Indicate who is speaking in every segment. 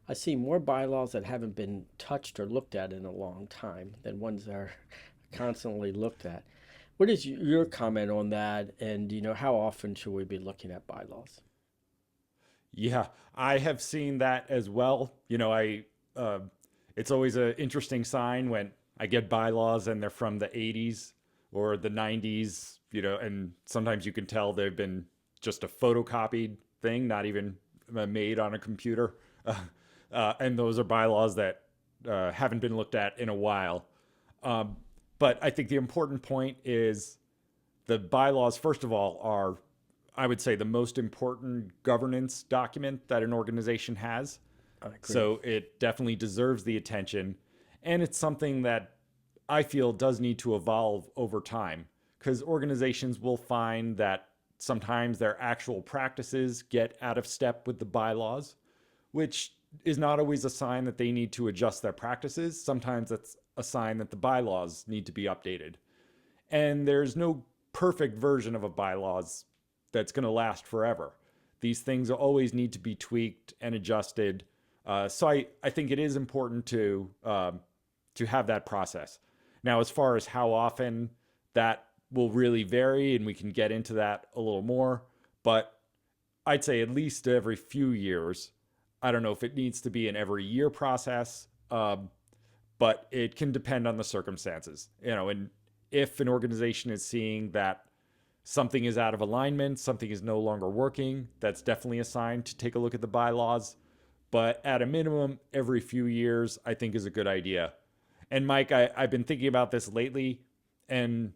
Speaker 1: I see more bylaws that haven't been touched or looked at in a long time than ones that are constantly looked at. What is your comment on that? And how often should we be looking at bylaws?
Speaker 2: Yeah, I have seen that as well. Uh, it's always an interesting sign when I get bylaws and they're from the 80s or the 90s, and sometimes you can tell they've been just a photocopied thing, not even made on a computer. And those are bylaws that haven't been looked at in a while. Um, but I think the important point is the bylaws, first of all, are, I would say, the most important governance document that an organization has.
Speaker 1: I agree.
Speaker 2: So it definitely deserves the attention. And it's something that I feel does need to evolve over time because organizations will find that sometimes their actual practices get out of step with the bylaws, which is not always a sign that they need to adjust their practices. Sometimes it's a sign that the bylaws need to be updated. And there's no perfect version of a bylaws that's going to last forever. These things always need to be tweaked and adjusted. So I think it is important to have that process. Now, as far as how often, that will really vary, and we can get into that a little more. But I'd say at least every few years. I don't know if it needs to be an every year process, but it can depend on the circumstances. And if an organization is seeing that something is out of alignment, something is no longer working, that's definitely a sign to take a look at the bylaws. But at a minimum, every few years, I think is a good idea. And Mike, I've been thinking about this lately, and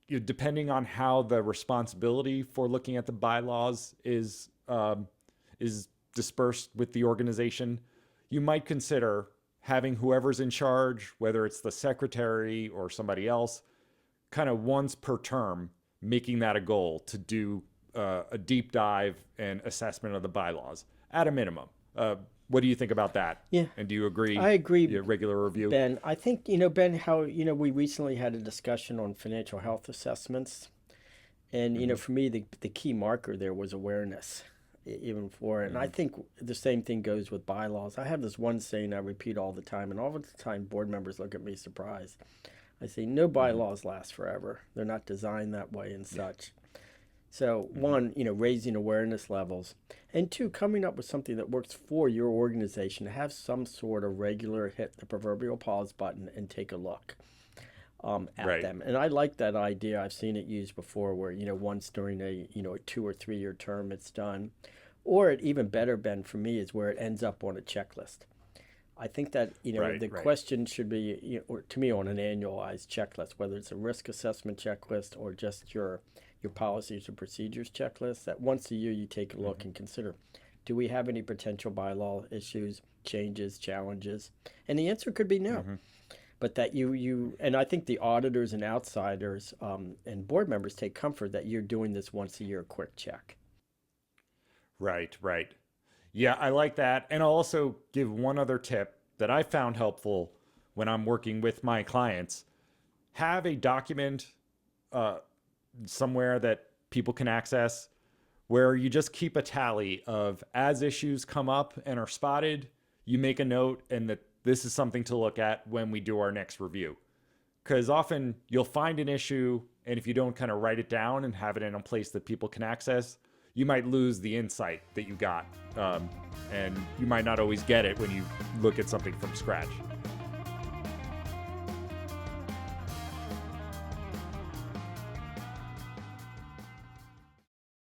Speaker 2: depending on how the responsibility for looking at the bylaws is dispersed with the organization, you might consider having whoever's in charge, whether it's the secretary or somebody else, kind of once per term, making that a goal to do a deep dive and assessment of the bylaws at a minimum. What do you think about that?
Speaker 1: Yeah,
Speaker 2: And do you agree?
Speaker 1: I agree,
Speaker 2: Yeah, regular review.
Speaker 1: Ben. I think, Ben, how, we recently had a discussion on financial health assessments. And,
Speaker 2: Hmm.
Speaker 1: for me, the key marker there was awareness, even for it. And I
Speaker 2: Hmm.
Speaker 1: think the same thing goes with bylaws. I have this one saying I repeat all the time, and all the time board members look at me surprised. I say, no
Speaker 2: Hmm.
Speaker 1: bylaws last forever. They're not designed that way and
Speaker 2: Yeah.
Speaker 1: such. So,
Speaker 2: Hmm.
Speaker 1: one, raising awareness levels. And two, coming up with something that works for your organization. Have some sort of regular hit the proverbial pause button and take a look at
Speaker 2: Right.
Speaker 1: them. And I like that idea. I've seen it used before where, once during a 2 or 3 year term it's done. Or it even better, Ben, for me, is where it ends up on a checklist. I think that,
Speaker 2: Right.
Speaker 1: the
Speaker 2: Right.
Speaker 1: question should be, or to me, on an annualized checklist, whether it's a risk assessment checklist or just your policies and procedures checklist, that once a year you take a look
Speaker 2: Hmm.
Speaker 1: and consider, do we have any potential bylaw issues, changes, challenges? And the answer could be no.
Speaker 2: Hmm.
Speaker 1: But that and I think the auditors and outsiders and board members take comfort that you're doing this once a year quick check.
Speaker 2: Right. Right. Yeah, I like that. And I'll also give one other tip that I found helpful when I'm working with my clients. Have a document uh, somewhere that people can access where you just keep a tally of as issues come up and are spotted, you make a note and that this is something to look at when we do our next review. Because often you'll find an issue, and if you don't kind of write it down and have it in a place that people can access, you might lose the insight that you got. And you might not always get it when you look at something from scratch.